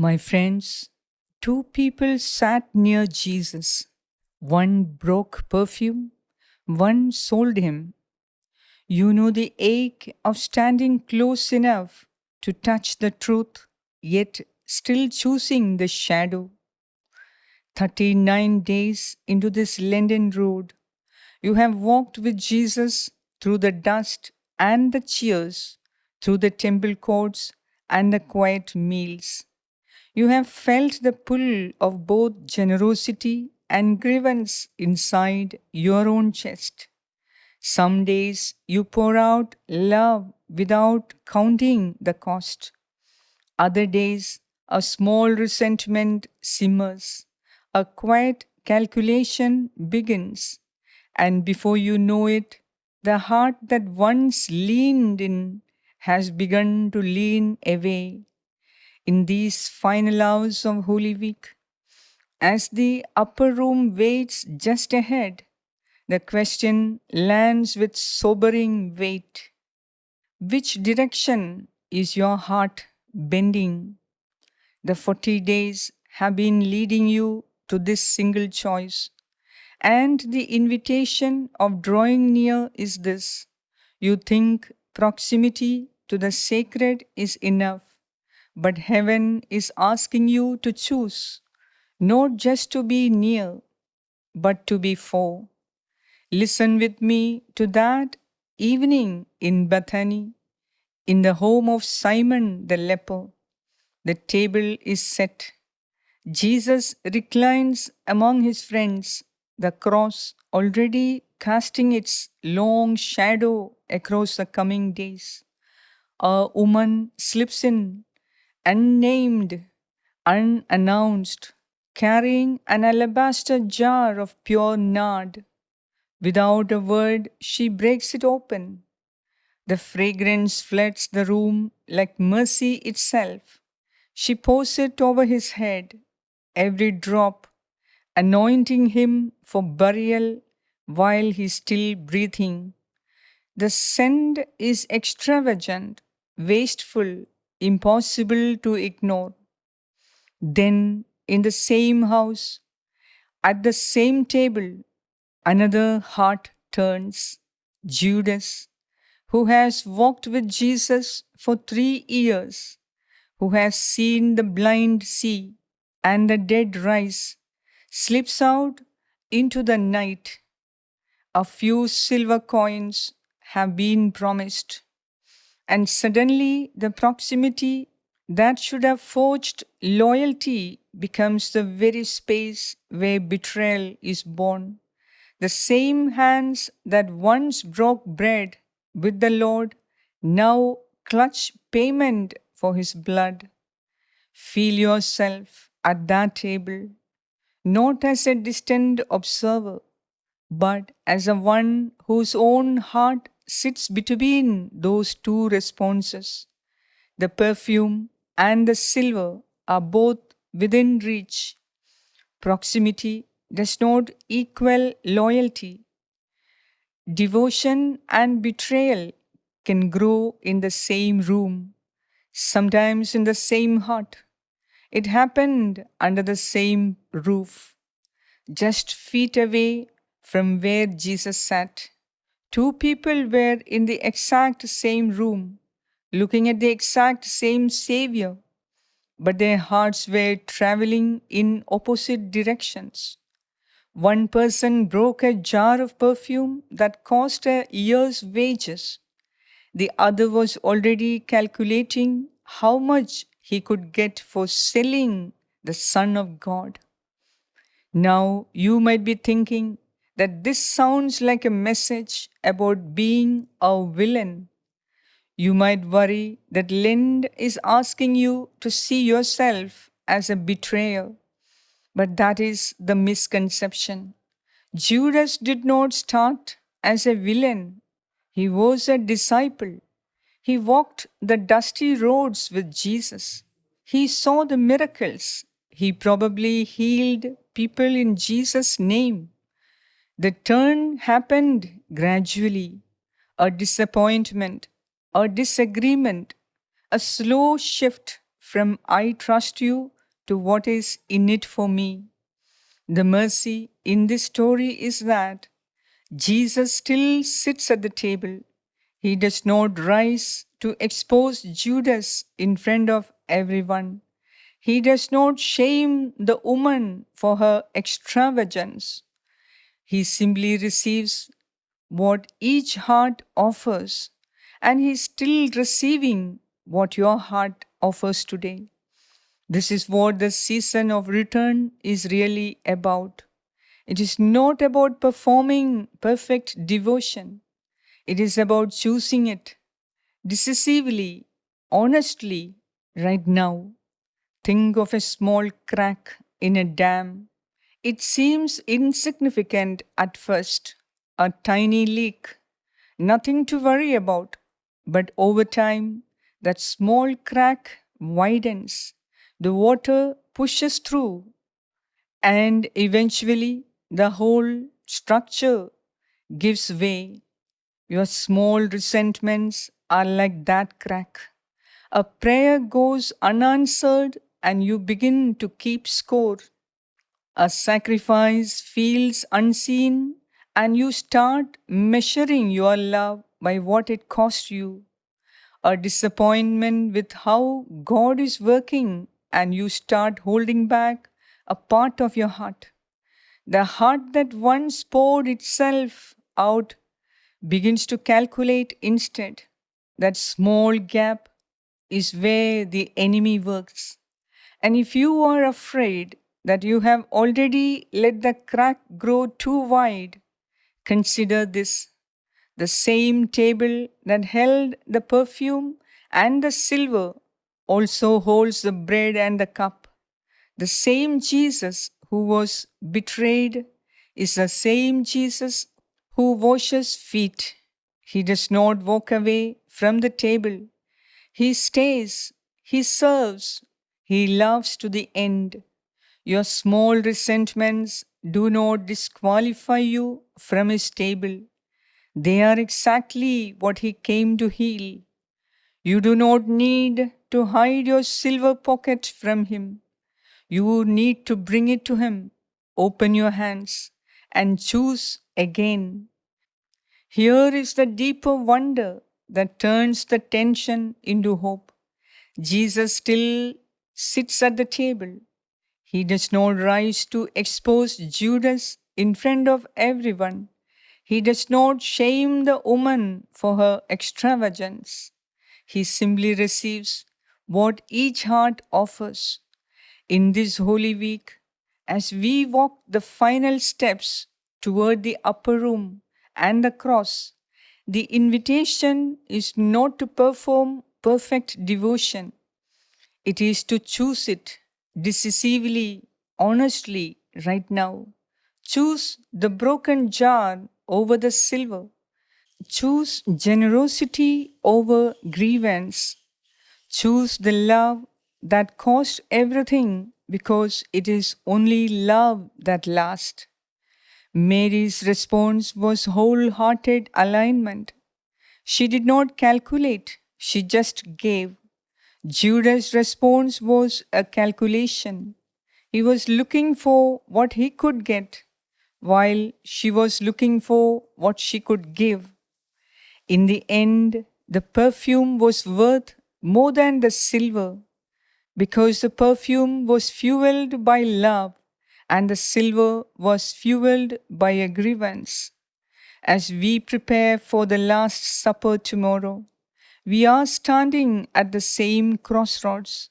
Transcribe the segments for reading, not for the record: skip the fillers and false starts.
My friends, two people sat near Jesus. One broke perfume, one sold him. You know the ache of standing close enough to touch the truth, yet still choosing the shadow. 39 days into this Lenten road, you have walked with Jesus through the dust and the cheers, through the temple courts and the quiet meals. You have felt the pull of both generosity and grievance inside your own chest. Some days you pour out love without counting the cost. Other days, a small resentment simmers. A quiet calculation begins. And before you know it, the heart that once leaned in has begun to lean away. In these final hours of Holy Week, as the upper room waits just ahead, the question lands with sobering weight. Which direction is your heart bending? The 40 days have been leading you to this single choice. And the invitation of drawing near is this: you think proximity to the sacred is enough, but heaven is asking you to choose, not just to be near, but to be for. Listen with me to that evening in Bethany, in the home of Simon the leper. The table is set. Jesus reclines among his friends, the cross already casting its long shadow across the coming days. A woman slips in, unnamed, unannounced, carrying an alabaster jar of pure nard. Without a word, she breaks it open. The fragrance floods the room like mercy itself. She pours it over his head, every drop anointing him for burial while he is still breathing. The scent is extravagant, wasteful, impossible to ignore. Then, in the same house, at the same table, another heart turns. Judas, who has walked with Jesus for 3 years, who has seen the blind see and the dead rise, slips out into the night. A few silver coins have been promised, and suddenly the proximity that should have forged loyalty becomes the very space where betrayal is born. The same hands that once broke bread with the Lord now clutch payment for his blood. Feel yourself at that table, not as a distant observer, but as a one whose own heart sits between those two responses. The perfume and the silver are both within reach. Proximity does not equal loyalty. Devotion and betrayal can grow in the same room, sometimes in the same heart. It happened under the same roof, just feet away from where Jesus sat. Two people were in the exact same room, looking at the exact same Savior, but their hearts were traveling in opposite directions. One person broke a jar of perfume that cost a year's wages. The other was already calculating how much he could get for selling the Son of God. Now you might be thinking that this sounds like a message about being a villain. You might worry that Lind is asking you to see yourself as a betrayer, but that is the misconception. Judas did not start as a villain, he was a disciple. He walked the dusty roads with Jesus. He saw the miracles. He probably healed people in Jesus' name. The turn happened gradually. A disappointment, a disagreement, a slow shift from I trust you to what is in it for me. The mercy in this story is that Jesus still sits at the table. He does not rise to expose Judas in front of everyone. He does not shame the woman for her extravagance. He simply receives what each heart offers, and He is still receiving what your heart offers today. This is what the season of return is really about. It is not about performing perfect devotion. It is about choosing it decisively, honestly, right now. Think of a small crack in a dam. It seems insignificant at first, a tiny leak, nothing to worry about. But over time, that small crack widens, the water pushes through, and eventually the whole structure gives way. Your small resentments are like that crack. A prayer goes unanswered and you begin to keep score. A sacrifice feels unseen and you start measuring your love by what it cost you. A disappointment with how God is working and you start holding back a part of your heart. The heart that once poured itself out begins to calculate instead. That small gap is where the enemy works. And if you are afraid that you have already let the crack grow too wide, consider this. The same table that held the perfume and the silver also holds the bread and the cup. The same Jesus who was betrayed is the same Jesus who washes feet. He does not walk away from the table. He stays, he serves, he loves to the end. Your small resentments do not disqualify you from his table. They are exactly what he came to heal. You do not need to hide your silver pocket from him. You need to bring it to him. Open your hands and choose again. Here is the deeper wonder that turns the tension into hope. Jesus still sits at the table. He does not rise to expose Judas in front of everyone. He does not shame the woman for her extravagance. He simply receives what each heart offers. In this Holy Week, as we walk the final steps toward the upper room and the cross, the invitation is not to perform perfect devotion. It is to choose it decisively, honestly, right now. Choose the broken jar over the silver. Choose generosity over grievance. Choose the love that cost everything because it is only love that lasts. Mary's response was wholehearted alignment. She did not calculate, she just gave. Judas' response was a calculation. He was looking for what he could get, while she was looking for what she could give. In the end, the perfume was worth more than the silver because the perfume was fueled by love and the silver was fueled by a grievance. As we prepare for the Last Supper tomorrow, we are standing at the same crossroads.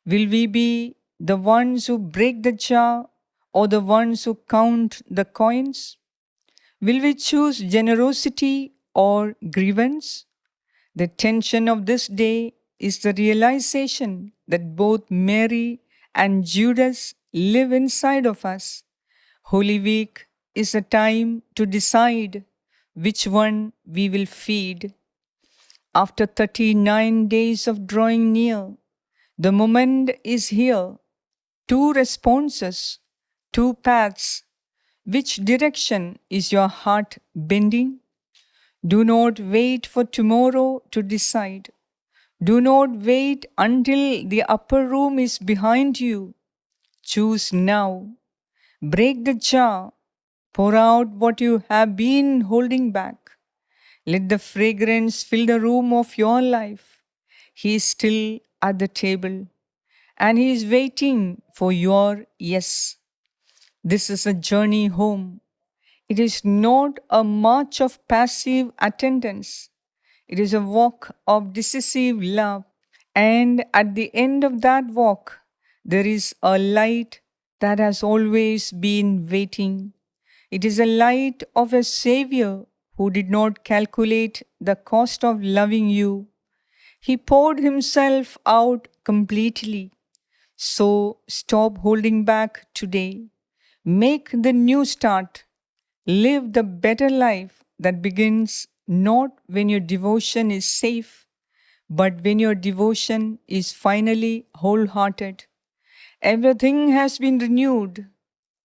Will we be the ones who break the jar or the ones who count the coins? Will we choose generosity or grievance? The tension of this day is the realization that both Mary and Judas live inside of us. Holy Week is a time to decide which one we will feed. After 39 days of drawing near, the moment is here. Two responses, two paths. Which direction is your heart bending? Do not wait for tomorrow to decide. Do not wait until the upper room is behind you. Choose now. Break the jar. Pour out what you have been holding back. Let the fragrance fill the room of your life. He is still at the table and He is waiting for your yes. This is a journey home. It is not a march of passive attendance. It is a walk of decisive love. And at the end of that walk, there is a light that has always been waiting. It is a light of a Savior who did not calculate the cost of loving you. He poured Himself out completely. So stop holding back today. Make the new start. Live the better life that begins not when your devotion is safe, but when your devotion is finally wholehearted. Everything has been renewed.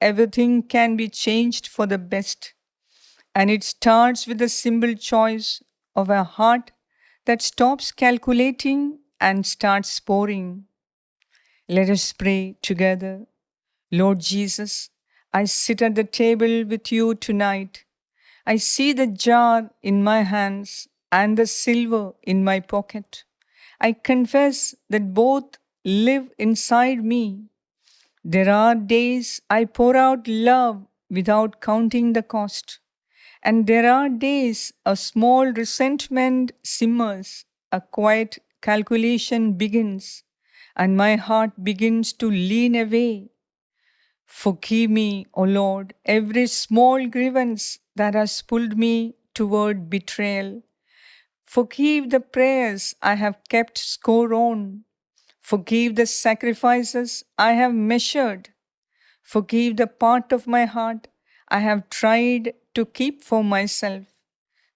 Everything can be changed for the best. And it starts with the simple choice of a heart that stops calculating and starts pouring. Let us pray together. Lord Jesus, I sit at the table with you tonight. I see the jar in my hands and the silver in my pocket. I confess that both live inside me. There are days I pour out love without counting the cost. And there are days a small resentment simmers, a quiet calculation begins, and my heart begins to lean away. Forgive me, O Lord, every small grievance that has pulled me toward betrayal. Forgive the prayers I have kept score on. Forgive the sacrifices I have measured. Forgive the part of my heart I have tried to keep for myself.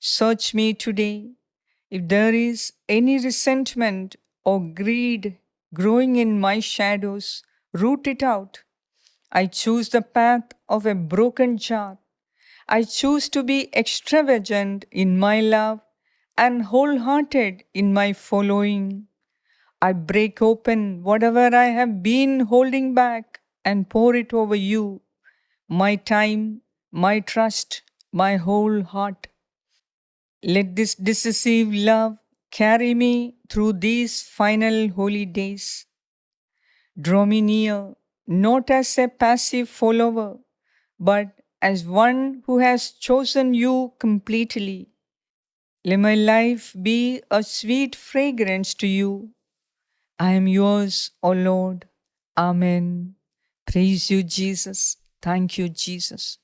Search me today. If there is any resentment or greed growing in my shadows, root it out. I choose the path of a broken jar. I choose to be extravagant in my love and wholehearted in my following. I break open whatever I have been holding back and pour it over you, my time, my trust, my whole heart. Let this decisive love carry me through these final holy days. Draw me near, not as a passive follower, but as one who has chosen you completely. Let my life be a sweet fragrance to you. I am yours, O Lord. Amen. Praise you, Jesus. Thank you, Jesus.